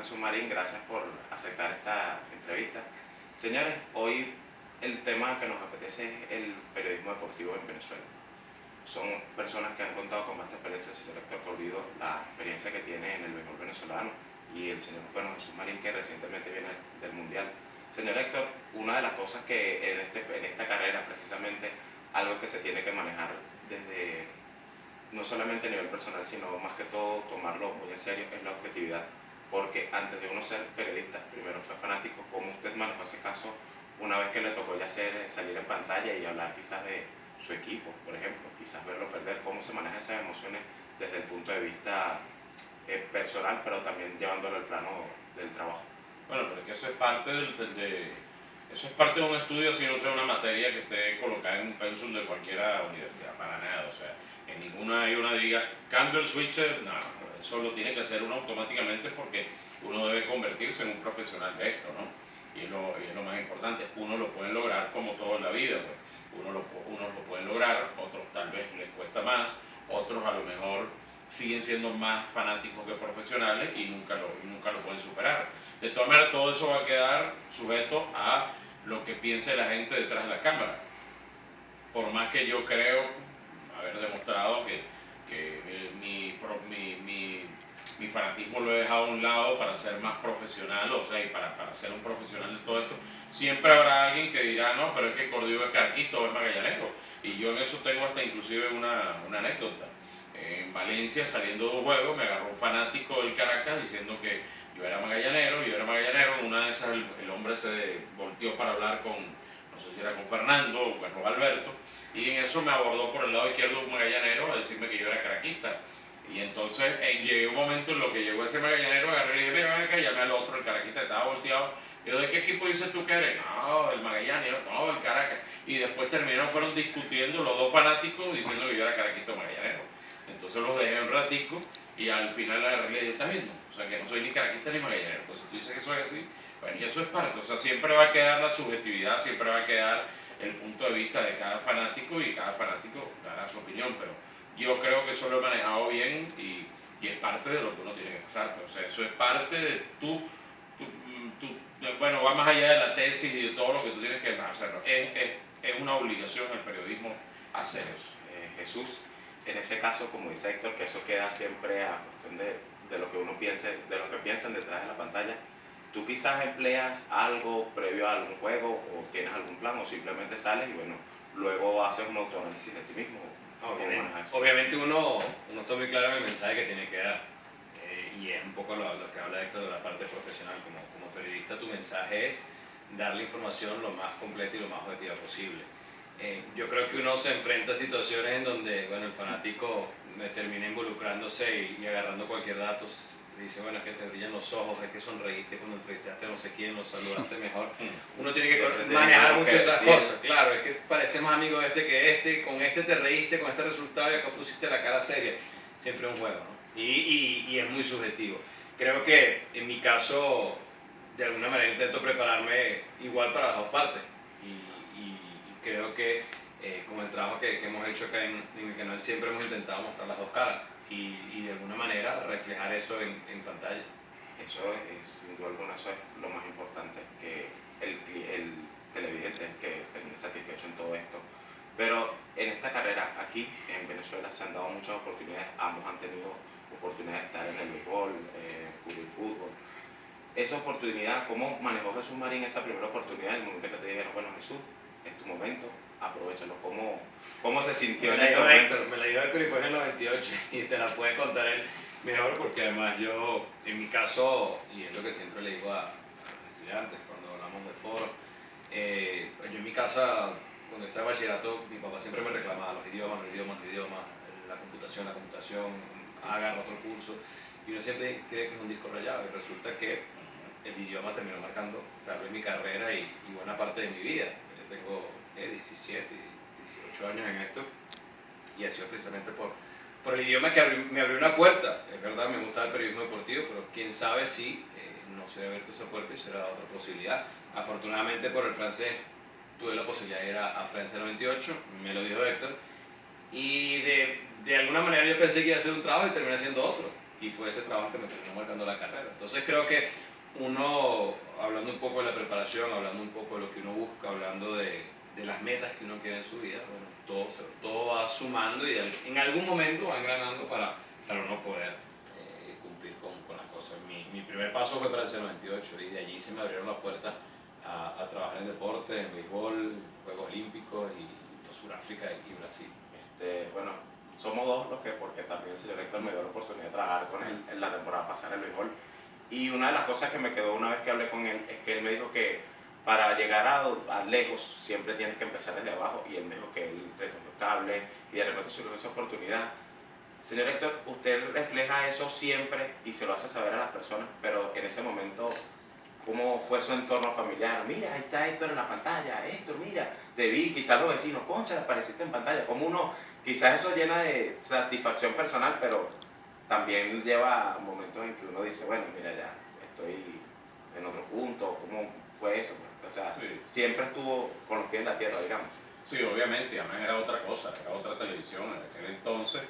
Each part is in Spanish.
Jesús Marín, gracias por aceptar esta entrevista. Señores, hoy el tema que nos apetece es el periodismo deportivo en Venezuela. Son personas que han contado con vasta experiencia, el señor Héctor Corrido, la experiencia que tiene en el béisbol venezolano, y el señor Jesús Marín, que recientemente viene del Mundial. Señor Héctor, una de las cosas que en esta carrera, precisamente, algo que se tiene que manejar desde, no solamente a nivel personal, sino más que todo tomarlo muy en serio, es la objetividad. Porque antes de uno ser periodista, primero fue fanático. ¿Cómo usted manejó ese caso una vez que le tocó ya salir en pantalla y hablar quizás de su equipo, por ejemplo, quizás verlo perder? ¿Cómo se manejan esas emociones desde el punto de vista personal, pero también llevándolo al plano del trabajo? Bueno, pero es que eso es parte eso es parte de un estudio, si no sea una materia que esté colocada en un pénsul de cualquiera universidad, para nada. O sea, en ninguna hay una diga, cambio el switcher, no, eso lo tiene que hacer uno automáticamente porque uno debe convertirse en un profesional de esto, ¿no? Y es lo más importante. Uno lo puede lograr como todo en la vida, pues. Unos lo pueden lograr, otros tal vez les cuesta más, otros a lo mejor siguen siendo más fanáticos que profesionales y nunca lo pueden superar. De todas maneras, todo eso va a quedar sujeto a lo que piense la gente detrás de la cámara. Por más que yo creo haber demostrado que mi fanatismo lo he dejado a un lado para ser más profesional, o sea, y para ser un profesional de todo esto, siempre habrá alguien que dirá, no, pero es que Cordido es carquista o es magallanero. Y yo en eso tengo hasta inclusive una anécdota. En Valencia, saliendo de un juego, me agarró un fanático del Caracas diciendo que yo era magallanero. En una de esas el hombre se volteó para hablar con, no sé si era con Fernando o con Alberto, y en eso me abordó por el lado izquierdo un magallanero a decirme que yo era caraquista. Y entonces llegué un momento en lo que llegó ese magallanero, agarré y le dije, mira, ven acá, llamé al otro, el caraquista estaba volteado. Yo, ¿de qué equipo dices tú que eres? No, el Magallanes, no, el Caracas. Y después fueron discutiendo los dos fanáticos diciendo que yo era caraquista o magallanero. Entonces los dejé un ratico y al final la realidad ¿estás viendo? O sea, que no soy ni caraquista ni magallanero. Entonces tú dices que soy así, bueno, y eso es parte. O sea, siempre va a quedar la subjetividad, siempre va a quedar el punto de vista de cada fanático y cada fanático dará su opinión, pero yo creo que eso lo he manejado bien y es parte de lo que uno tiene que pasar. O sea, eso es parte de bueno, va más allá de la tesis y de todo lo que tú tienes que hacerlo. Es una obligación el periodismo hacer eso. Jesús, en ese caso, como dice Héctor, que eso queda siempre a cuestión de lo que uno piense, de lo que piensan detrás de la pantalla. ¿Tú quizás empleas algo previo a algún juego o tienes algún plan o simplemente sales y bueno, luego haces un autoanálisis de ti mismo? Obviamente uno está muy claro en el mensaje que tiene que dar, y es un poco lo que habla Héctor de la parte profesional. Como periodista, tu mensaje es dar la información lo más completa y lo más objetiva posible. Yo creo que uno se enfrenta a situaciones en donde, bueno, el fanático me termina involucrándose y agarrando cualquier dato. Dice, bueno, es que te brillan los ojos, es que sonreíste cuando entrevistaste a no sé quién, lo saludaste mejor. Uno tiene que manejar mucho esas cosas. Claro, es que parece más amigo de este que este, con este te reíste, con este resultado y acá pusiste la cara seria. Siempre es un juego, ¿no? Y es muy subjetivo. Creo que en mi caso, de alguna manera intento prepararme igual para las dos partes. Y creo que con el trabajo que hemos hecho acá en el canal siempre hemos intentado mostrar las dos caras. Y de alguna manera reflejar eso en pantalla. Eso es, sin duda alguna, eso es lo más importante, que el televidente es que termine satisfecho en todo esto. Pero en esta carrera, aquí en Venezuela, se han dado muchas oportunidades, ambos han tenido oportunidades de estar en el béisbol, el fútbol. Esa oportunidad, ¿cómo manejó Jesús Marín esa primera oportunidad en el momento que te dijeron, bueno, Jesús, es tu momento, aprovechalo? ¿Cómo se sintió en ese momento? Me la dio Héctor y fue en el 98 y te la puede contar él mejor, porque además yo, en mi caso, y es lo que siempre le digo a los estudiantes cuando hablamos de foro, yo en mi casa, cuando estaba en bachillerato, mi papá siempre me reclamaba los idiomas, la computación, agarra otro curso, y uno siempre cree que es un disco rayado, y resulta que el idioma terminó marcando tal vez mi carrera y buena parte de mi vida. Yo tengo 17, 18 años en esto, y ha sido precisamente por el idioma que me abrió una puerta. Es verdad, me gusta el periodismo deportivo, pero quién sabe si no se ha abierto esa puerta y se le ha dado otra posibilidad. Afortunadamente por el francés tuve la posibilidad de ir a Francia 98, me lo dijo Héctor, y de alguna manera yo pensé que iba a hacer un trabajo y terminé haciendo otro. y fue ese trabajo que me terminó marcando la carrera. Entonces creo que uno, hablando un poco de la preparación, hablando un poco de lo que uno busca, hablando de las metas que uno quiere en su vida, bueno, todo va sumando y en algún momento va engranando para uno poder cumplir con las cosas. Mi primer paso fue para el 98 y de allí se me abrieron las puertas a trabajar en deporte, en béisbol, Juegos Olímpicos y Sudáfrica y Brasil. Bueno, somos dos los que, porque también el señor Héctor me dio la oportunidad de trabajar con él en la temporada pasada en el béisbol. Y una de las cosas que me quedó una vez que hablé con él es que él me dijo que para llegar a lejos siempre tienes que empezar desde abajo, y él me dijo que él recogió cables y de repente surgió esa oportunidad. Señor Héctor, usted refleja eso siempre y se lo hace saber a las personas, pero en ese momento, ¿cómo fue su entorno familiar? Mira, ahí está Héctor en la pantalla, Héctor, mira, te vi, quizás los vecinos, concha, apareciste en pantalla. Como uno, quizás eso llena de satisfacción personal, pero también lleva momentos en que uno dice, bueno, mira, ya estoy en otro punto. ¿Cómo fue eso? O sea, Sí. siempre estuvo con los pies en la tierra, digamos. Sí, obviamente, además era otra cosa, era otra televisión en aquel entonces.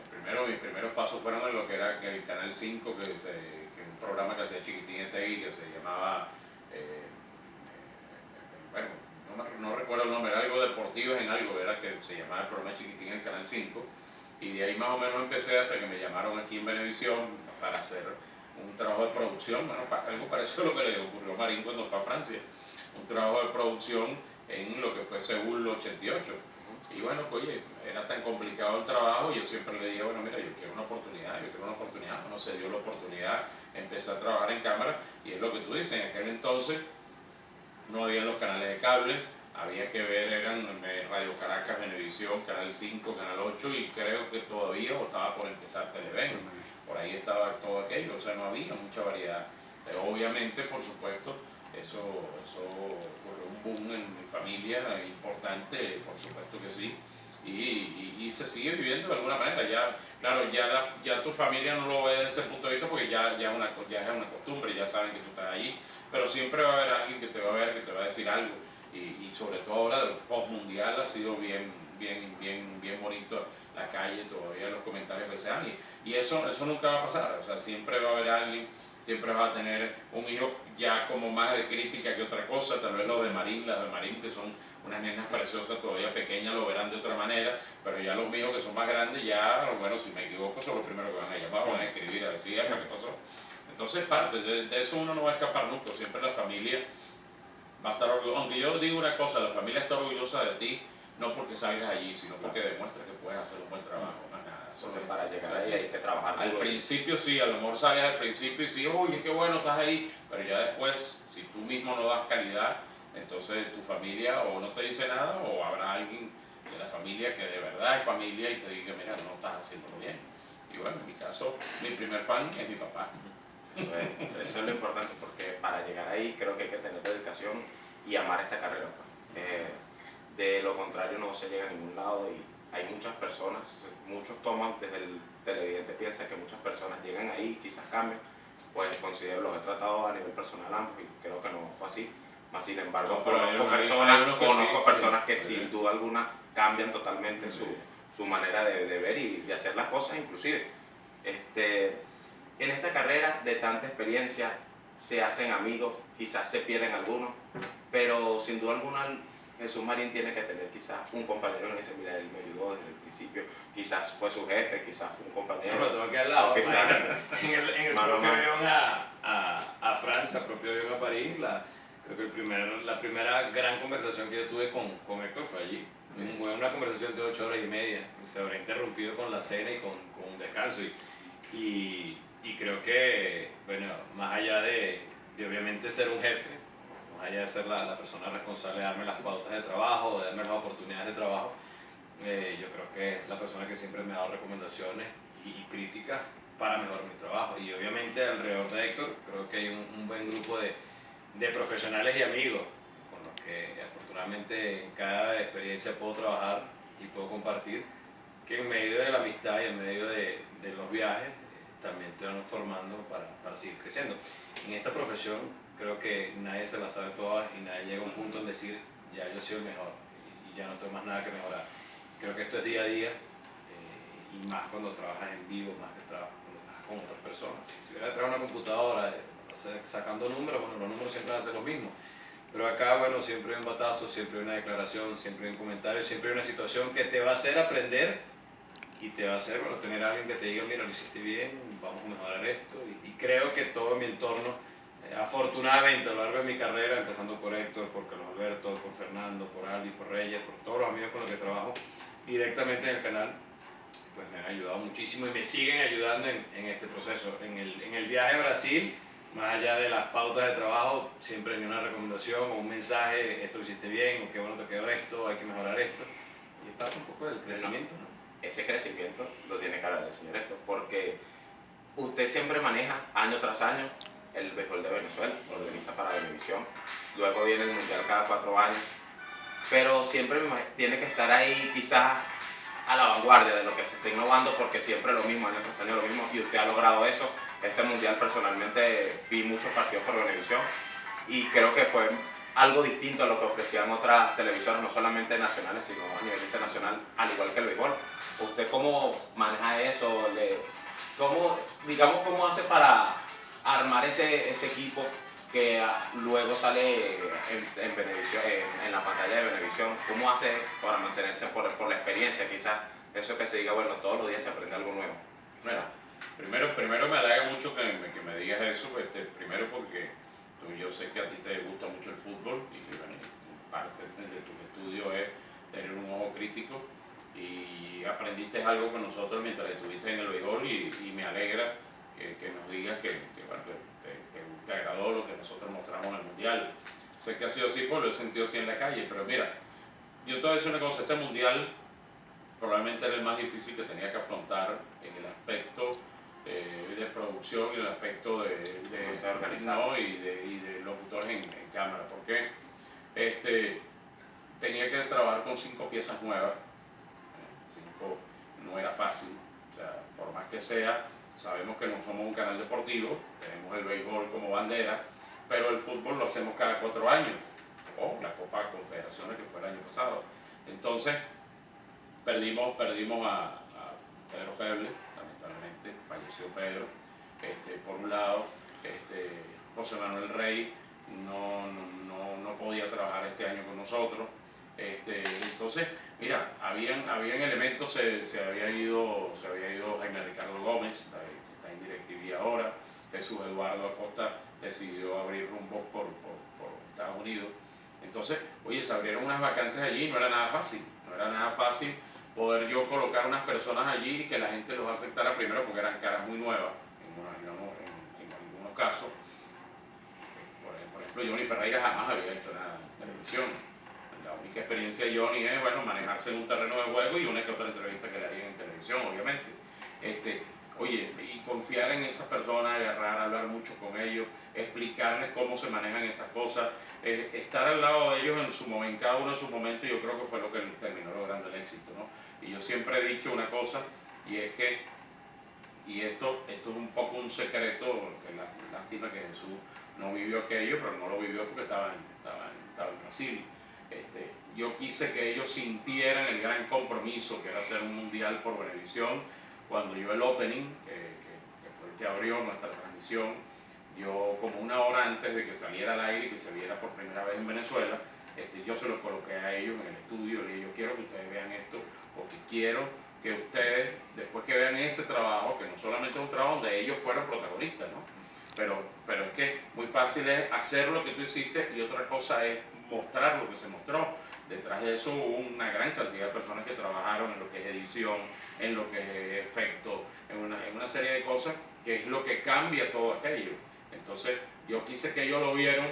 Primero, mis primeros pasos fueron en lo que era el Canal 5, que un programa que hacía Chiquitín Etegui, que se llamaba, bueno, no recuerdo el nombre, era algo deportivo en algo, era que se llamaba el programa Chiquitín en el Canal 5, y de ahí más o menos empecé hasta que me llamaron aquí en Venevisión para hacer un trabajo de producción, bueno, algo parecido a lo que le ocurrió a Marín cuando fue a Francia, un trabajo de producción en lo que fue Seúl 88. Y bueno, pues oye, era tan complicado el trabajo, y yo siempre le dije, bueno, mira, yo quiero una oportunidad, no se dio la oportunidad, empecé a trabajar en cámara, y es lo que tú dices, en aquel entonces no había los canales de cable, había que ver, eran Radio Caracas, Venevisión, Canal 5, Canal 8, y creo que todavía o estaba por empezar Televen, por ahí estaba todo aquello, o sea, no había mucha variedad, pero obviamente, por supuesto, eso ocurrió un boom en mi familia importante, por supuesto que sí, y se sigue viviendo de alguna manera. Ya, claro, ya tu familia no lo ve desde ese punto de vista porque ya es una costumbre, ya saben que tú estás allí, pero siempre va a haber alguien que te va a ver, que te va a decir algo, y sobre todo ahora del post-mundial ha sido bien bonito la calle, todavía los comentarios que se dan, y eso nunca va a pasar, o sea, siempre va a haber alguien. Siempre vas a tener un hijo ya como más de crítica que otra cosa, tal vez las de Marín, que son unas nenas preciosas, todavía pequeñas, lo verán de otra manera, pero ya los míos que son más grandes, ya, bueno, si me equivoco, son los primeros que van a llamar, van a escribir, a decir, ¿qué pasó? Entonces, parte de eso uno no va a escapar nunca, siempre la familia va a estar orgullosa. Aunque yo digo una cosa, la familia está orgullosa de ti, no porque salgas allí, sino porque demuestras que puedes hacer un buen trabajo, más nada. Porque para llegar ahí hay que trabajar. Al principio sí, a lo mejor sales al principio y sí, oye, qué bueno, estás ahí, pero ya después, si tú mismo no das calidad, entonces tu familia o no te dice nada, o habrá alguien de la familia que de verdad es familia y te diga, mira, no estás haciéndolo bien. Y bueno, en mi caso, mi primer fan es mi papá. Eso es lo importante, porque para llegar ahí creo que hay que tener dedicación y amar esta carrera. De lo contrario no se llega a ningún lado, y hay muchas personas, muchos toman desde el televidente, piensa que muchas personas llegan ahí, quizás cambien, pues considero, los he tratado a nivel personal ambos y creo que no fue así. Más sin embargo, No, pero conozco personas que sin duda alguna cambian totalmente su manera de ver y de hacer las cosas, inclusive. En esta carrera de tanta experiencia se hacen amigos, quizás se pierden algunos, pero sin duda alguna Jesús Marín tiene que tener quizás un compañero que dice, mira, él me ayudó desde el principio, quizás fue su jefe, quizás fue un compañero. No, lo tengo aquí al lado, quizás, en el propio avión a Francia, propio avión a París, creo que la primera gran conversación que yo tuve con Héctor fue allí. Fue una conversación de 8 horas y media, se habrá interrumpido con la cena y con un descanso, y creo que, bueno, más allá de obviamente ser un jefe, más allá de ser la persona responsable de darme las pautas de trabajo, de darme las oportunidades de trabajo, yo creo que es la persona que siempre me ha dado recomendaciones y críticas para mejorar mi trabajo. Y obviamente alrededor de Héctor creo que hay un buen grupo de profesionales y amigos con los que afortunadamente en cada experiencia puedo trabajar y puedo compartir, que en medio de la amistad y en medio de los viajes también te van formando para seguir creciendo. En esta profesión creo que nadie se la sabe todas y nadie llega a un punto en decir, ya yo soy el mejor y ya no tengo más nada que mejorar. Creo que esto es día a día, y más cuando trabajas en vivo, más que cuando trabajas con otras personas. Si estuviera detrás de una computadora sacando números, bueno, los números siempre van a ser los mismos. Pero acá, bueno, siempre hay un batazo, siempre hay una declaración, siempre hay un comentario, siempre hay una situación que te va a hacer aprender y te va a hacer, bueno, tener a alguien que te diga, mira, lo hiciste bien, vamos a mejorar esto. Y creo que todo mi entorno, afortunadamente a lo largo de mi carrera, empezando por Héctor, por Carlos Alberto, por Fernando, por Aldi, por Reyes, por todos los amigos con los que trabajo directamente en el canal, pues me han ayudado muchísimo y me siguen ayudando en este proceso. En el viaje a Brasil, más allá de las pautas de trabajo, siempre hay una recomendación o un mensaje, esto lo hiciste bien, o qué bueno te quedó esto, hay que mejorar esto. Y es parte un poco del crecimiento, ¿no? Ese crecimiento lo tiene que hablar el señor Héctor, porque usted siempre maneja año tras año el béisbol de Venezuela, lo organiza para Venevisión, luego viene el Mundial cada 4 años, pero siempre tiene que estar ahí quizás a la vanguardia de lo que se está innovando, porque siempre lo mismo, año tras año lo mismo, y usted ha logrado eso. Este Mundial personalmente vi muchos partidos por Venevisión y creo que fue algo distinto a lo que ofrecían otras televisoras, no solamente nacionales, sino a nivel internacional, al igual que el béisbol. ¿Usted cómo maneja eso? ¿Cómo hace para armar ese equipo que luego sale en Venevisión, en la pantalla de Venevisión? ¿Cómo hace para mantenerse por la experiencia, quizás? Eso que se diga, bueno, todos los días se aprende algo nuevo. Bueno, primero me halaga mucho que me digas eso, primero porque yo sé que a ti te gusta mucho el fútbol y bueno, parte de tus estudios es tener un ojo crítico y aprendiste algo con nosotros mientras estuviste en el béisbol y me alegra que nos digas que bueno, te agradó lo que nosotros mostramos en el Mundial. Sé que ha sido así, pues lo he sentido así en la calle, pero mira, yo te voy a decir una cosa, este Mundial probablemente era el más difícil que tenía que afrontar en el aspecto de producción y el aspecto ¿no? y de locutores en cámara, porque tenía que trabajar con 5 piezas nuevas, 5 no era fácil, o sea, por más que sea, sabemos que no somos un canal deportivo, tenemos el béisbol como bandera, pero el fútbol lo hacemos cada 4 años, o la Copa Confederaciones que fue el año pasado. Entonces, perdimos a Pedro Feble, lamentablemente, falleció Pedro, por un lado, José Manuel Rey no podía trabajar este año con nosotros, entonces, mira, habían elementos, se había ido Jaime Ricardo Gómez, que está en DirecTV ahora, Jesús Eduardo Acosta decidió abrir rumbos por Estados Unidos. Entonces, oye, se abrieron unas vacantes allí y no era nada fácil poder yo colocar unas personas allí y que la gente los aceptara primero porque eran caras muy nuevas, en algunos casos. Por ejemplo, Johnny Ferreira jamás había hecho nada en televisión. La única experiencia de Johnny es, bueno, manejarse en un terreno de juego y una que otra entrevista que le harían en televisión, obviamente. Oye, y confiar en esas personas, agarrar, hablar mucho con ellos, explicarles cómo se manejan estas cosas, estar al lado de ellos en cada uno de sus momentos, yo creo que fue lo que terminó logrando el éxito, ¿no? Y yo siempre he dicho una cosa, y es que, y esto es un poco un secreto, que lástima que Jesús no vivió aquello, pero no lo vivió porque estaba en Brasil. Yo quise que ellos sintieran el gran compromiso que era hacer un mundial por Venevisión. Cuando yo el opening, que fue el que abrió nuestra transmisión, yo como una hora antes de que saliera al aire y que se viera por primera vez en Venezuela, yo se los coloqué a ellos en el estudio y le dije, yo quiero que ustedes vean esto porque quiero que ustedes, después que vean ese trabajo, que no solamente es un trabajo donde ellos fueron protagonistas, ¿no? Pero es que muy fácil es hacer lo que tú hiciste y otra cosa es mostrar lo que se mostró. Detrás de eso hubo una gran cantidad de personas que trabajaron en lo que es edición, en lo que es efecto, en una serie de cosas que es lo que cambia todo aquello. Entonces yo quise que ellos lo vieran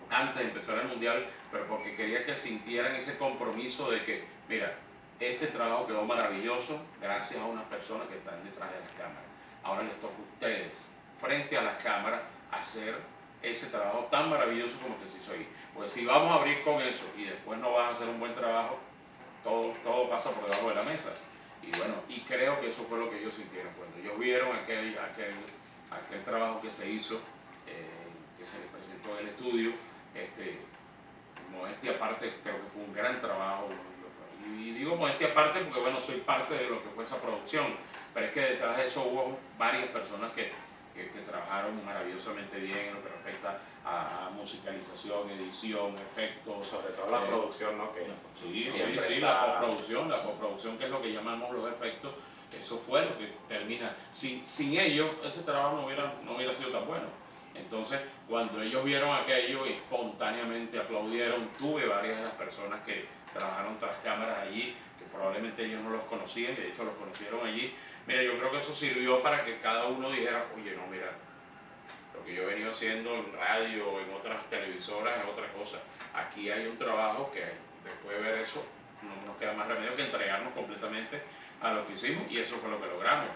antes de empezar el mundial, pero porque quería que sintieran ese compromiso de que, mira, este trabajo quedó maravilloso gracias a unas personas que están detrás de las cámaras. Ahora les toca a ustedes, frente a las cámaras, hacer ese trabajo tan maravilloso como que se hizo ahí. Porque si vamos a abrir con eso y después no van a hacer un buen trabajo, todo pasa por debajo de la mesa. Y bueno, y creo que eso fue lo que ellos sintieron cuando ellos vieron aquel trabajo que se hizo, que se les presentó en el estudio. Modestia aparte, creo que fue un gran trabajo. Y digo modestia aparte porque bueno, soy parte de lo que fue esa producción, pero es que detrás de eso hubo varias personas que trabajaron maravillosamente bien en lo que respecta a musicalización, edición, efectos. Sobre todo la producción, ¿no? Que Sí, la postproducción, que es lo que llamamos los efectos, eso fue lo que termina. Sin ellos, ese trabajo no hubiera sido tan bueno. Entonces, cuando ellos vieron aquello y espontáneamente aplaudieron, tuve varias de las personas que trabajaron tras cámaras allí, que probablemente ellos no los conocían, y de hecho los conocieron allí. Mira, yo creo que eso sirvió para que cada uno dijera, oye, no, mira, lo que yo he venido haciendo en radio o en otras televisoras es otra cosa. Aquí hay un trabajo que después de ver eso no nos queda más remedio que entregarnos completamente a lo que hicimos, y eso fue lo que logramos.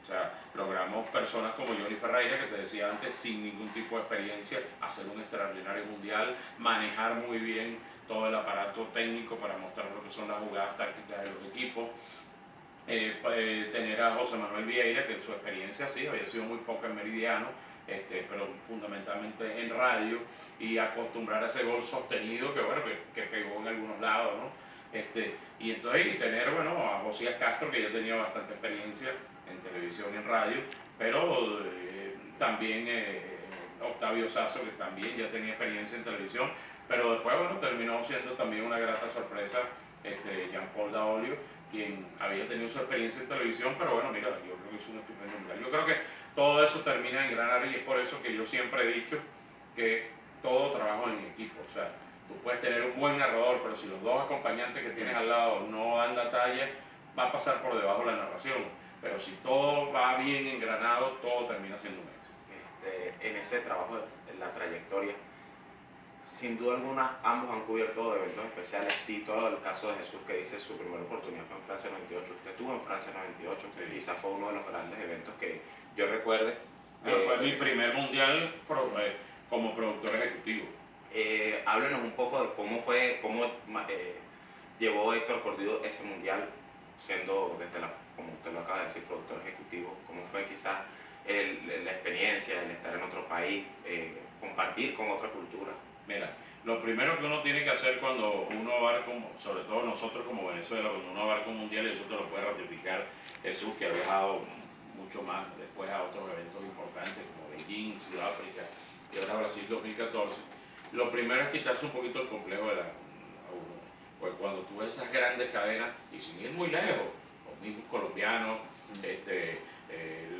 O sea, logramos personas como Johnny Ferreira, que te decía antes, sin ningún tipo de experiencia, hacer un extraordinario mundial, manejar muy bien todo el aparato técnico para mostrar lo que son las jugadas tácticas de los equipos. Tener a José Manuel Vieira, que su experiencia sí había sido muy poca en Meridiano, pero fundamentalmente en radio, y acostumbrar a ese gol sostenido que bueno, que pegó en algunos lados, ¿no? Y entonces, y tener, bueno, a Josías Castro, que ya tenía bastante experiencia en televisión y en radio, pero también Octavio Sasso, que también ya tenía experiencia en televisión, pero después, bueno, terminó siendo también una grata sorpresa Jean-Paul Daolio, quien había tenido su experiencia en televisión, pero bueno, mira, yo creo que es un estupendo mundial. Yo creo que todo eso termina en granar, y es por eso que yo siempre he dicho que todo trabajo en equipo. O sea, tú puedes tener un buen narrador, pero si los dos acompañantes que tienes al lado no dan la talla, va a pasar por debajo la narración. Pero si todo va bien engranado, todo termina siendo un éxito. En ese trabajo, en la trayectoria, sin duda alguna, ambos han cubierto eventos especiales. Sí, todo el caso de Jesús, que dice su primera oportunidad fue en Francia 98. Usted estuvo en Francia 98, que quizás fue uno de los grandes eventos que yo recuerde. Fue mi primer mundial como productor ejecutivo. Háblenos un poco de cómo llevó Héctor Cordillo ese mundial, siendo como usted lo acaba de decir, productor ejecutivo. ¿Cómo fue quizás la experiencia, el estar en otro país, compartir con otra cultura? Mira, lo primero que uno tiene que hacer cuando uno abarca, sobre todo nosotros como Venezuela, cuando uno abarca un mundial, y eso te lo puede ratificar Jesús, que ha viajado mucho más después a otros eventos importantes como Beijing, Sudáfrica y ahora Brasil 2014, lo primero es quitarse un poquito el complejo de la uno. Pues cuando tú ves esas grandes cadenas, y sin ir muy lejos, los mismos colombianos,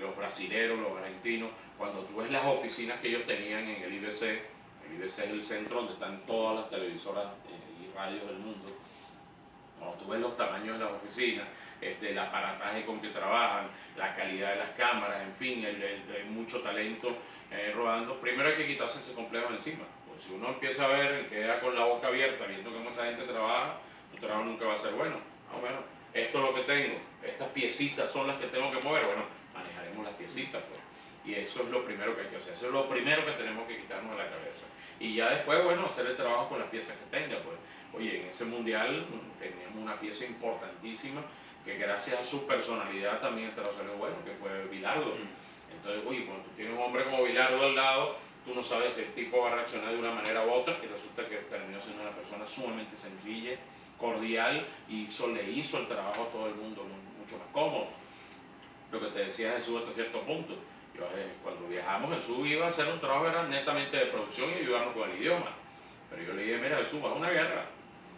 los brasileros, los argentinos, cuando tú ves las oficinas que ellos tenían en el IBC es el centro donde están todas las televisoras y radios del mundo. Cuando tú ves los tamaños de las oficinas, el aparataje con que trabajan, la calidad de las cámaras, en fin, hay mucho talento rodando. Primero hay que quitarse ese complejo encima, porque si uno empieza a ver, queda con la boca abierta viendo cómo esa gente trabaja, su trabajo nunca va a ser bueno. Bueno, esto es lo que tengo, estas piecitas son las que tengo que mover, bueno, manejaremos las piecitas, pues. Y eso es lo primero que hay que hacer, eso es lo primero que tenemos que quitarnos de la cabeza. Y ya después, bueno, hacer el trabajo con las piezas que tenga, pues. Oye, en ese mundial teníamos una pieza importantísima que gracias a su personalidad también salió bueno, que fue Bilardo. Entonces, oye, cuando tú tienes un hombre como Bilardo al lado, tú no sabes si el tipo va a reaccionar de una manera u otra, y resulta que terminó siendo una persona sumamente sencilla, cordial, y le hizo el trabajo a todo el mundo mucho más cómodo. Lo que te decía Jesús hasta cierto punto. Cuando viajamos, Jesús iba a hacer un trabajo era netamente de producción y ayudarnos con el idioma. Pero yo le dije, mira Jesús, vas a una guerra,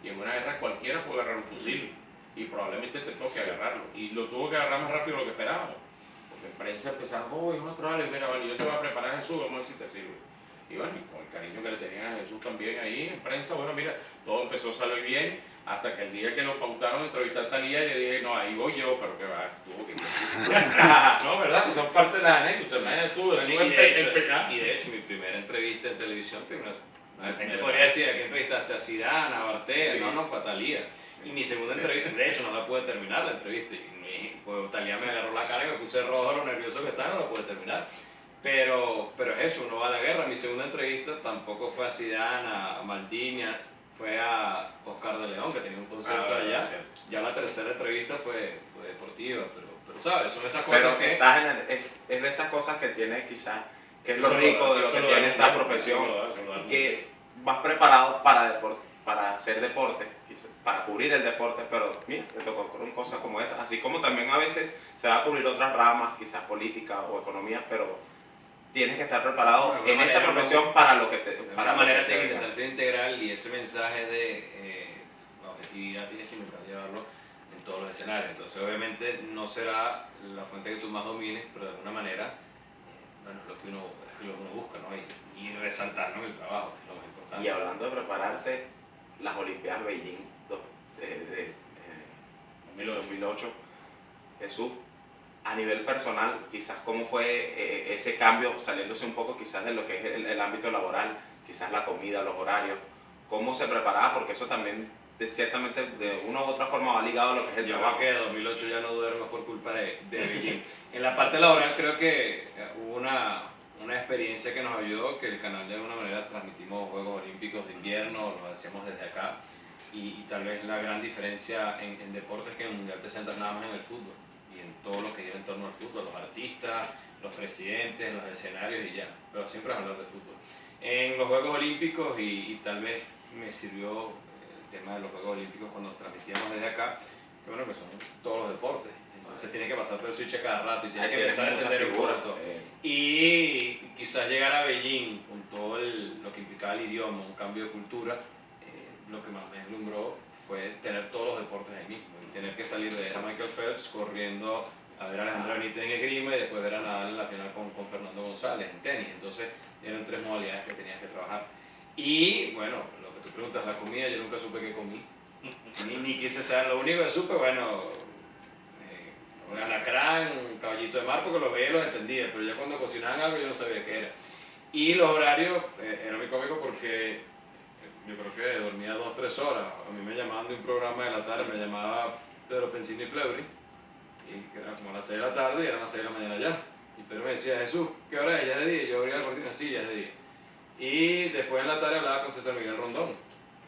y en una guerra cualquiera puede agarrar un fusil, y probablemente te toque agarrarlo. Y lo tuvo que agarrar más rápido de lo que esperábamos. Porque en prensa empezaron, es otro vale, mira, vale, yo te voy a preparar a Jesús, vamos a ver si te sirve. Y bueno, y con el cariño que le tenían a Jesús también ahí en prensa, bueno, mira, todo empezó a salir bien, hasta que el día que lo pautaron entrevistar a Talía, yo dije, no, ahí voy yo, pero que va, tuvo que ir. No, ¿verdad? Que son parte de las anécdotas, sí, y de hecho, mi primera entrevista en televisión, la gente podría decir, ¿a quién entrevistaste? A Zidane, a Bartel, sí. No, fue a Talía. Y mi segunda entrevista, de hecho, no la pude terminar la entrevista, pues Talía me agarró la cara y me puse rojo, lo nervioso que estaba, no la pude terminar. Pero es eso, uno va a la guerra. Mi segunda entrevista tampoco fue a Zidane, a Maldini, fue a Oscar de León, que tenía un concierto allá. Ya la tercera entrevista fue deportiva, pero ¿sabes? Son esas cosas que... es de esas cosas que tiene quizás, que es lo rico de lo que tiene esta profesión, que vas preparado para hacer deporte, para cubrir el deporte, pero mira, te tocó con cosas como esa, así como también a veces se va a cubrir otras ramas, quizás política o economía, pero tienes que estar preparado Bueno, de alguna en esta manera, profesión para lo que te... De para alguna lo manera que tienes que te venga. intentar ser integral y ese mensaje de la objetividad tienes que intentar llevarlo en todos los escenarios. Entonces obviamente no será la fuente que tú más domines, pero de alguna manera bueno, es lo que uno busca, ¿no? Y resaltar, ¿no? El trabajo, que es lo más importante. Y hablando de prepararse, las Olimpiadas Beijing de 2008, Jesús, a nivel personal, quizás cómo fue ese cambio, saliéndose un poco quizás de lo que es el ámbito laboral, quizás la comida, los horarios, cómo se preparaba, porque eso también ciertamente de una u otra forma va ligado a lo que es el Yo trabajo. creo que 2008 ya no duermo por culpa de Beijing. En la parte laboral creo que hubo una experiencia que nos ayudó, que el canal de alguna manera transmitimos Juegos Olímpicos de invierno, lo hacíamos desde acá, y tal vez la gran diferencia en deportes es que en el Mundial te centras nada más en el fútbol, y en todo lo que gira en torno al fútbol, los artistas, los presidentes, los escenarios y ya, pero siempre es hablar de fútbol. En los Juegos Olímpicos, y tal vez me sirvió el tema de los Juegos Olímpicos cuando transmitíamos desde acá, que bueno, que son todos los deportes, entonces tiene que pasar por el switch a cada rato y tiene que empezar a entender un poco. Y quizás llegar a Beijing con todo lo que implicaba el idioma, un cambio de cultura, lo que más me deslumbró fue tener todos los deportes ahí mismo y tener que salir de ver a Michael Phelps corriendo a ver a Alejandro Benítez en esgrima y después ver a Nadal en la final con Fernando González en tenis. Entonces eran 3 modalidades que tenías que trabajar. Y bueno, lo que tú preguntas, la comida, yo nunca supe qué comí, ni quise saber. Lo único que supe, bueno, un alacrán, un caballito de mar, porque lo veía y lo entendía, pero ya cuando cocinaban algo yo no sabía qué era. Y los horarios, era muy cómico porque yo creo que dormía 2 o 3 horas. A mí me llamaban de un programa de la tarde, me llamaba Pedro Pensini Fleury, y era como a las 6 de la tarde y eran las 6 de la mañana ya. Y Pedro me decía, Jesús, ¿qué hora es? ¿Ya es de día? Y yo abría la cortina, sí, ya es de día. Y después en la tarde hablaba con César Miguel Rondón,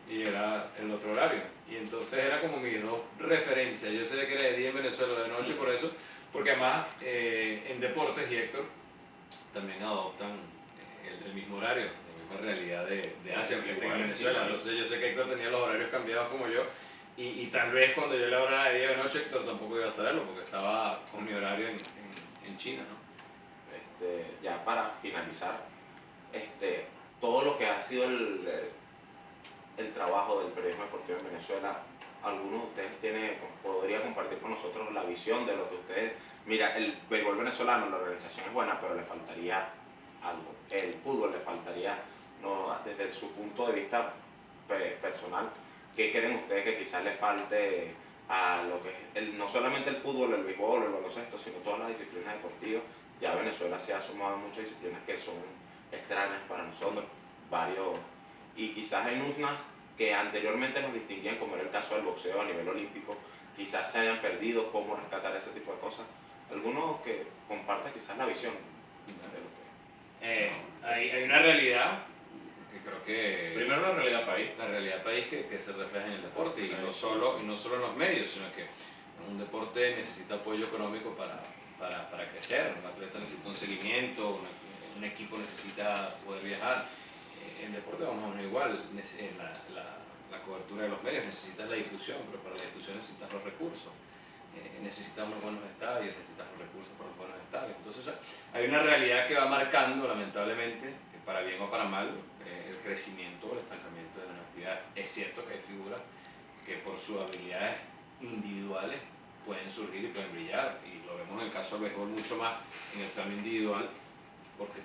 y era el otro horario. Y entonces era como mis dos referencias. Yo sabía que era de día en Venezuela, de noche, por eso, porque además en deportes, y Héctor también adoptan el mismo horario, la misma realidad de Asia, aunque estén en Venezuela. Entonces yo sé que Héctor tenía los horarios cambiados como yo, y tal vez cuando yo le hablara de día o de noche, Héctor tampoco iba a saberlo, porque estaba con mi horario en China, ¿no? Ya para finalizar, todo lo que ha sido el trabajo del periodismo deportivo en Venezuela, ¿alguno de ustedes podría compartir con nosotros la visión de lo que ustedes... Mira, el béisbol venezolano, la organización es buena, pero le faltaría algo. El fútbol le faltaría, no, desde su punto de vista personal, ¿qué creen ustedes que quizás le falte a lo que es no solamente el fútbol, el béisbol, el baloncesto, sino todas las disciplinas deportivas? Ya Venezuela se ha sumado a muchas disciplinas que son extrañas para nosotros, varios, y quizás en unas que anteriormente nos distinguían, como era el caso del boxeo a nivel olímpico, quizás se hayan perdido, cómo rescatar ese tipo de cosas. Algunos que compartan quizás la visión de lo que... Hay una realidad que creo que... Primero la realidad país. La realidad país que se refleja en el deporte, y no solo en los medios, sino que un deporte necesita apoyo económico para crecer. Un atleta necesita un seguimiento, un equipo necesita poder viajar. En deporte vamos a ver igual, en la cobertura de los medios necesitas la difusión, pero para la difusión necesitas los recursos. Necesitamos buenos estadios, necesitas los recursos para los buenos estadios. Entonces hay una realidad que va marcando, lamentablemente, para bien o para mal, el crecimiento o el estancamiento de una actividad. Es cierto que hay figuras que por sus habilidades individuales pueden surgir y pueden brillar, y lo vemos en el caso del béisbol mucho más en el plano individual, porque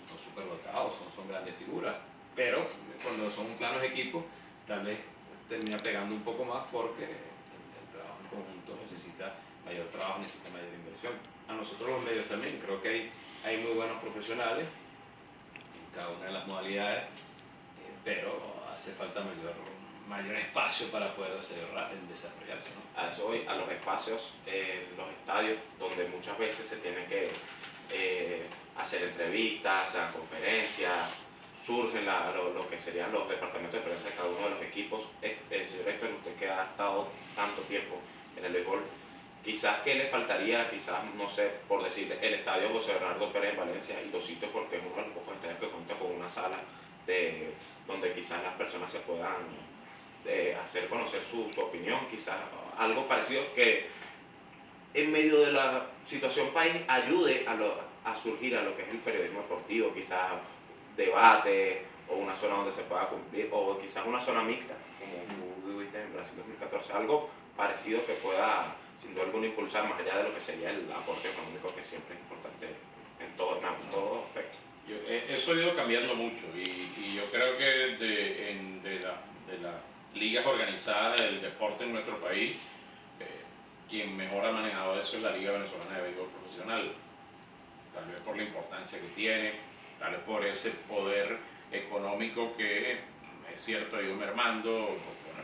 son súper dotados, son grandes figuras, pero cuando son planos equipos, tal vez termina pegando un poco más porque el trabajo en conjunto necesita mayor trabajo, necesita mayor inversión. A nosotros los medios también, creo que hay muy buenos profesionales en cada una de las modalidades, pero hace falta mayor espacio para poder desarrollarse, ¿no? A eso voy, a los espacios, los estadios, donde muchas veces se tiene que hacer entrevistas, hacer conferencias, surgen lo que serían los departamentos de prensa de cada uno de los equipos. Señor Héctor, usted que ha estado tanto tiempo en el béisbol, quizás qué le faltaría, quizás, no sé, por decir, el estadio José Bernardo Pérez en Valencia y los sitios, porque es uno de los pocos estadios que cuenta con una sala donde quizás las personas se puedan hacer conocer su opinión, quizás algo parecido que en medio de la situación país ayude a surgir a lo que es el periodismo deportivo, quizás debate o una zona donde se pueda cumplir, o quizás una zona mixta, como tú viviste en Brasil 2014, algo parecido que pueda, sin duda alguna, impulsar más allá de lo que sería el aporte económico, que siempre es importante en todo aspecto. Eso ha ido cambiando mucho y yo creo que de las ligas organizadas del deporte en nuestro país, quien mejor ha manejado eso es la Liga Venezolana de Béisbol Profesional, tal vez por la importancia que tiene, tal vez por ese poder económico que es cierto ha ido mermando, bueno,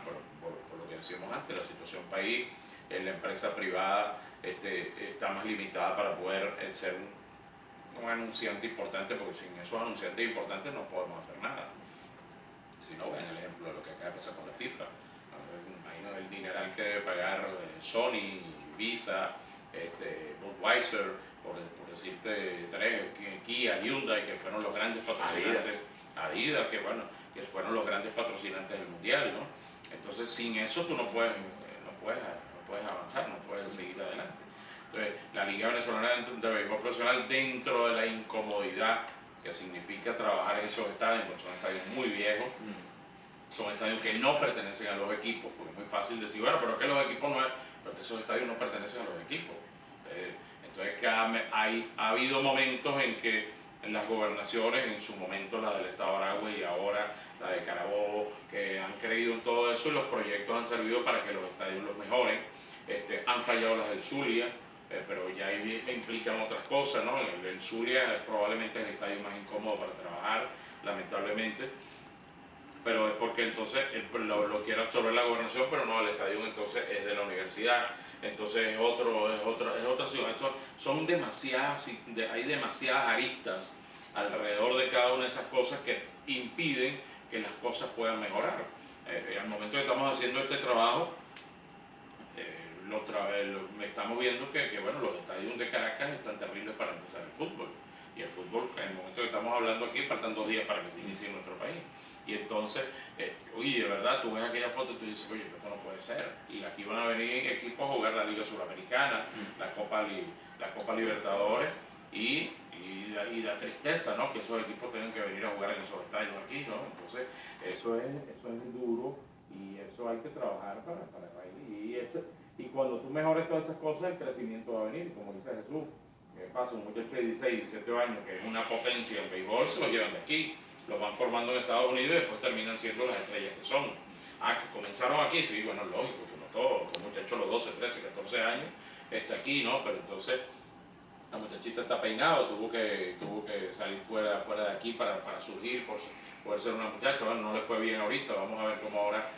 por lo que decíamos antes, la situación país, la empresa privada está más limitada para poder ser un anunciante importante, porque sin esos anunciantes importantes no podemos hacer nada. Si no, ven el ejemplo de lo que acaba de pasar con la FIFA. Imagino el dineral que debe pagar Sony, Visa, Budweiser, por decirte tres, Kia, Hyundai, que fueron los grandes patrocinantes, Adidas, que bueno, que fueron los grandes patrocinantes del mundial, ¿no? Entonces sin eso tú no puedes avanzar, no puedes seguir adelante. Entonces, la Liga Venezolana de Béisbol Profesional, dentro de la incomodidad que significa trabajar en esos estadios, porque son estadios muy viejos, son estadios que no pertenecen a los equipos, porque es muy fácil decir, bueno, pero es que los equipos no, porque esos estadios no pertenecen a los equipos. Entonces, ha habido momentos en que en las gobernaciones, en su momento la del Estado de Aragua y ahora la de Carabobo, que han creído en todo eso y los proyectos han servido para que los estadios los mejoren. Han fallado las del Zulia, pero ya implican otras cosas, ¿no? El Zulia probablemente es el estadio más incómodo para trabajar, lamentablemente, pero es porque entonces lo quiere absorber la gobernación, pero no, el estadio entonces es de la universidad, entonces es otra ciudad. Son demasiadas, hay demasiadas aristas alrededor de cada una de esas cosas que impiden que las cosas puedan mejorar. Al momento que estamos haciendo este trabajo, estamos viendo que bueno, los estadios de Caracas están terribles para empezar el fútbol. Y el fútbol, en el momento que estamos hablando aquí, faltan 2 días para que se inicie en nuestro país. Y entonces, oye, de verdad, tú ves aquella foto y tú dices, oye, esto no puede ser. Y aquí van a venir equipos a jugar la Liga Suramericana, la Copa Libertadores y la tristeza, ¿no? Que esos equipos tengan que venir a jugar en esos estadios aquí, ¿no? Entonces, eso es duro y eso hay que trabajar para el país. Y cuando tú mejores todas esas cosas, el crecimiento va a venir. Como dice Jesús, ¿qué pasa? Un muchacho de 16, 17 años que es una potencia en béisbol, se lo llevan de aquí, los van formando en Estados Unidos y después terminan siendo las estrellas que son. Que comenzaron aquí, sí, bueno, lógico, que no todos, un muchacho a los 12, 13, 14 años está aquí, ¿no? Pero entonces la muchachita está peinado, tuvo que salir fuera de aquí para surgir, por poder ser una muchacha. Bueno, no le fue bien ahorita, vamos a ver cómo ahora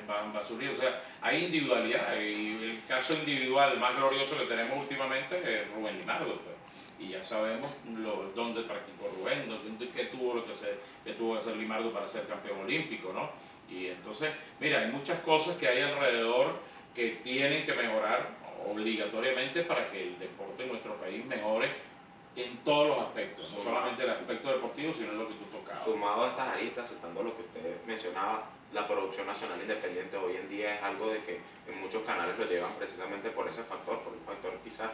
va a surgir. O sea, hay individualidad, y el caso individual más glorioso que tenemos últimamente es Rubén Limardo, pues. Y ya sabemos dónde practicó Rubén, qué tuvo que hacer Limardo para ser campeón olímpico, ¿no? Y entonces, mira, hay muchas cosas que hay alrededor que tienen que mejorar obligatoriamente para que el deporte en nuestro país mejore en todos los aspectos, no solamente el aspecto deportivo, sino en lo que tú tocabas. Sumado a estas aristas, aceptando lo que usted mencionaba, la producción nacional independiente hoy en día es algo de que en muchos canales lo llevan precisamente por ese factor, por un factor quizás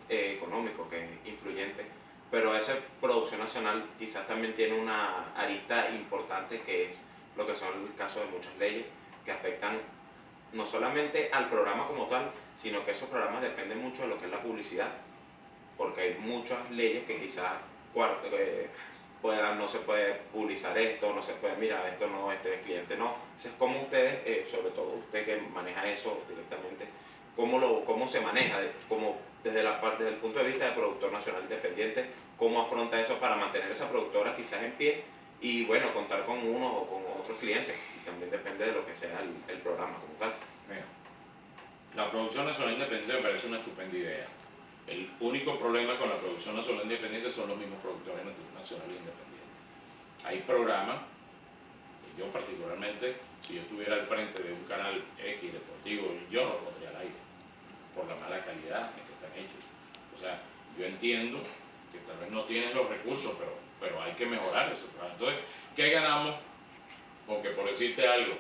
económico que es influyente, pero esa producción nacional quizás también tiene una arista importante que es lo que son el caso de muchas leyes que afectan no solamente al programa como tal, sino que esos programas dependen mucho de lo que es la publicidad, porque hay muchas leyes que quizás no se puede publicar esto, no se puede, mira, esto no, este cliente no. Entonces, ¿cómo ustedes, sobre todo usted que maneja eso directamente, cómo se maneja, desde el punto de vista de productor nacional independiente, cómo afronta eso para mantener esa productora quizás en pie y bueno, contar con uno o con otros clientes? Y también depende de lo que sea el programa como tal. Mira, la producción nacional independiente me parece una estupenda idea. El único problema con la producción nacional independiente son los mismos productores nacionales independientes. Hay programas, y yo particularmente, si yo estuviera al frente de un canal X deportivo, yo no lo pondría al aire, por la mala calidad en que están hechos. O sea, yo entiendo que tal vez no tienes los recursos, pero hay que mejorar eso. Entonces, ¿qué ganamos? Porque por decirte algo,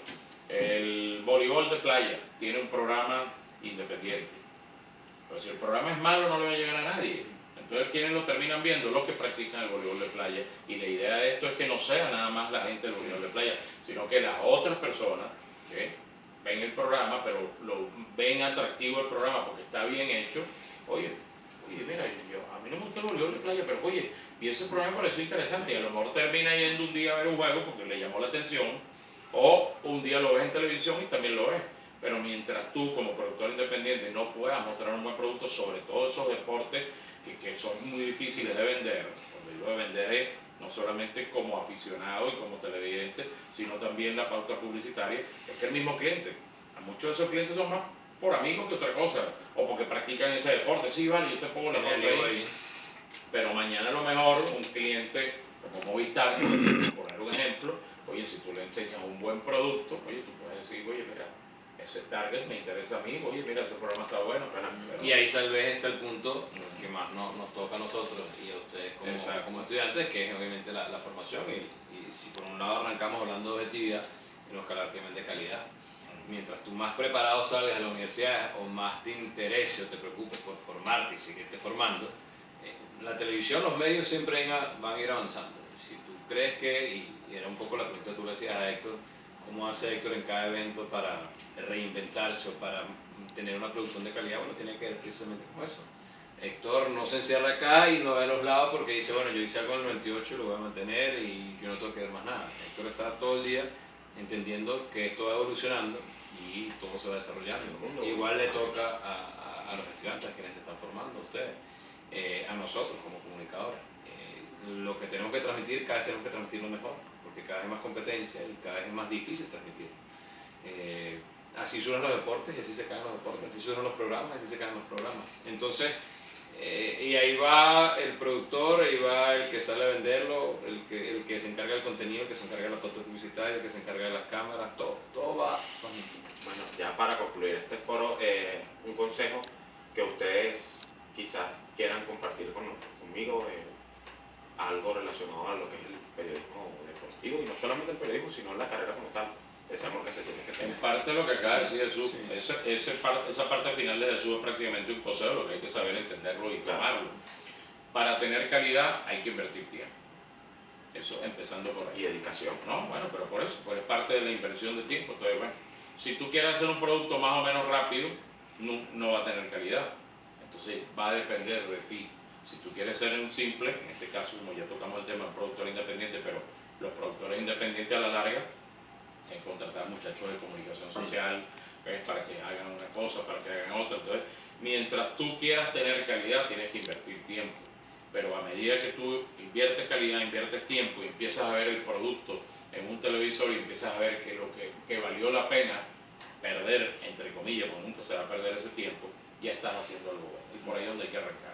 El voleibol de playa tiene un programa independiente. Pero si el programa es malo, no le va a llegar a nadie. Entonces, ¿quiénes lo terminan viendo? Los que practican el voleibol de playa. Y la idea de esto es que no sea nada más la gente del voleibol de playa, sino que las otras personas que ven el programa, pero lo ven atractivo el programa porque está bien hecho. Oye, mira, a mí no me gusta el voleibol de playa, pero oye, y ese programa me pareció interesante. Y a lo mejor termina yendo un día a ver un juego porque le llamó la atención, o un día lo ves en televisión y también lo ves. Pero mientras tú, como productor independiente, no puedas mostrar un buen producto, sobre todo esos deportes que son muy difíciles de vender, cuando digo de vender es no solamente como aficionado y como televidente, sino también la pauta publicitaria, es que el mismo cliente, a muchos de esos clientes son más por amigos que otra cosa, o porque practican ese deporte. Sí, vale, yo te pongo la nota ahí, pero mañana a lo mejor un cliente como Movistar, por poner un ejemplo, oye, si tú le enseñas un buen producto, oye, tú puedes decir, oye, mira, ese target me interesa a mí, oye, mira, ese programa está bueno. Y ahí tal vez está el punto que más nos toca a nosotros y a ustedes como estudiantes, que es obviamente la formación. Y si por un lado arrancamos hablando de objetividad, tenemos que hablar también de calidad. Mientras tú más preparado salgas a la universidad o más te interese o te preocupes por formarte y seguirte formando, la televisión, los medios siempre van a ir avanzando. Si tú crees que, y era un poco la pregunta que tú le hacías a Héctor, ¿cómo hace Héctor en cada evento para reinventarse o para tener una producción de calidad? Bueno, tiene que ver precisamente con eso. Héctor no se encierra acá y no ve a los lados porque dice, bueno, yo hice algo en el 98 y lo voy a mantener y yo no tengo que ver más nada. Héctor está todo el día entendiendo que esto va evolucionando y todo se va desarrollando. Igual le toca a los estudiantes que se están formando, a ustedes, a nosotros como comunicadores. Lo que tenemos que transmitir, cada vez tenemos que transmitir lo mejor, porque cada vez hay más competencia y cada vez es más difícil transmitir. Así suenan los deportes y así se caen los deportes, así suenan los programas y así se caen los programas. Entonces, y ahí va el productor, ahí va el que sale a venderlo, el que se encarga del contenido, el que se encarga de la pauta publicitaria, el que se encarga de las cámaras, todo va. Bueno, ya para concluir este foro, un consejo que ustedes quizás quieran compartir conmigo, algo relacionado a lo que es el periodismo deportivo, y no solamente el periodismo, sino la carrera como tal, ese amor que se tiene que tener. En parte lo que acaba de decir Jesús, sí. esa parte final de Jesús es prácticamente un consejo, lo que hay que saber entenderlo y tomarlo. Para tener calidad hay que invertir tiempo. Eso empezando por ahí. Y dedicación. No, bueno, pero por eso, pues es parte de la inversión de tiempo. Entonces, bueno, si tú quieres hacer un producto más o menos rápido, no va a tener calidad. Entonces va a depender de ti. Si tú quieres ser un simple, en este caso, como ya tocamos el tema del productor independiente, pero los productores independientes a la larga, en contratar muchachos de comunicación social, para que hagan una cosa, para que hagan otra. Entonces, mientras tú quieras tener calidad, tienes que invertir tiempo. Pero a medida que tú inviertes calidad, inviertes tiempo y empiezas a ver el producto en un televisor y empiezas a ver que lo que valió la pena perder, entre comillas, porque nunca se va a perder ese tiempo, ya estás haciendo algo bueno. Y por ahí es donde hay que arrancar.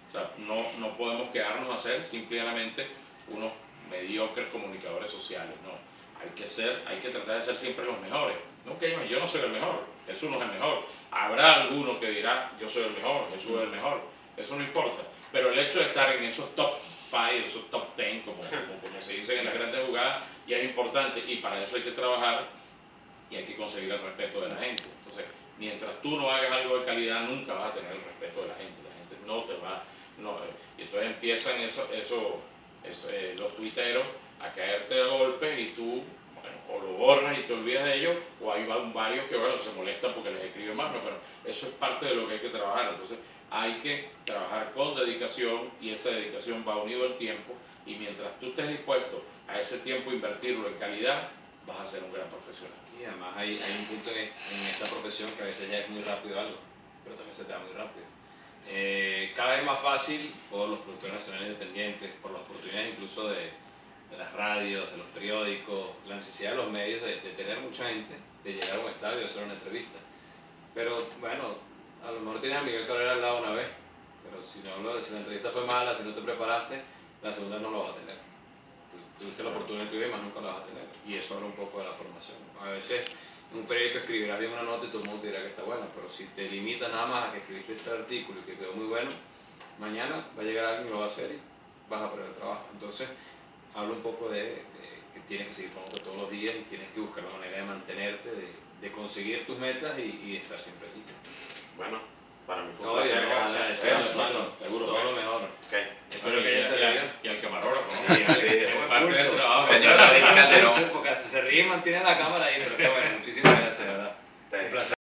O sea, no podemos quedarnos a ser simplemente unos mediocres comunicadores sociales, no. Hay que tratar de ser siempre los mejores. No que yo no soy el mejor, Jesús no es el mejor. Habrá alguno que dirá, yo soy el mejor, Jesús es el mejor. Eso no importa. Pero el hecho de estar en esos top 5, esos top 10, como se dice en las grandes jugadas, ya es importante. Y para eso hay que trabajar y hay que conseguir el respeto de la gente. Entonces, mientras tú no hagas algo de calidad, nunca vas a tener el respeto de la gente. La gente no te va... y entonces empiezan los tuiteros a caerte a golpes y tú, bueno, o lo borras y te olvidas de ellos, o hay varios que, bueno, se molestan porque les escriben más, ¿no? Pero eso es parte de lo que hay que trabajar. Entonces hay que trabajar con dedicación y esa dedicación va unido al tiempo, y mientras tú estés dispuesto a ese tiempo invertirlo en calidad, vas a ser un gran profesional. Y además hay un punto en esta profesión que a veces ya es muy rápido algo, pero también se te da muy rápido. Cada vez más fácil por los productores nacionales independientes, por las oportunidades incluso de las radios, de los periódicos, la necesidad de los medios de tener mucha gente, de llegar a un estadio y hacer una entrevista. Pero bueno, a lo mejor tienes a Miguel Cabrera al lado una vez, pero si la entrevista fue mala, si no te preparaste, la segunda no lo vas a tener. Tuviste la oportunidad en tu vida, más nunca la vas a tener. Y eso habla un poco de la formación. A veces en un periódico escribirás bien una nota y todo el mundo te dirá que está buena, pero si te limitas nada más a que escribiste ese artículo y que quedó muy bueno, mañana va a llegar alguien y lo va a hacer y vas a perder el trabajo. Entonces, habla un poco de que tienes que seguir formándote todos los días y tienes que buscar la manera de mantenerte, de conseguir tus metas y de estar siempre allí. Bueno, para mí fue un Oye, placer. no, agradecemos, hermano, seguro, todo lo mejor. Ok. Espero que haya servido. Y al camarógrafo, Sí, ¿no? sí. Es parte del trabajo. Señor David Calderón. Porque se ríe y mantiene la cámara ahí, pero qué bueno, muchísimas gracias, de verdad. Un placer.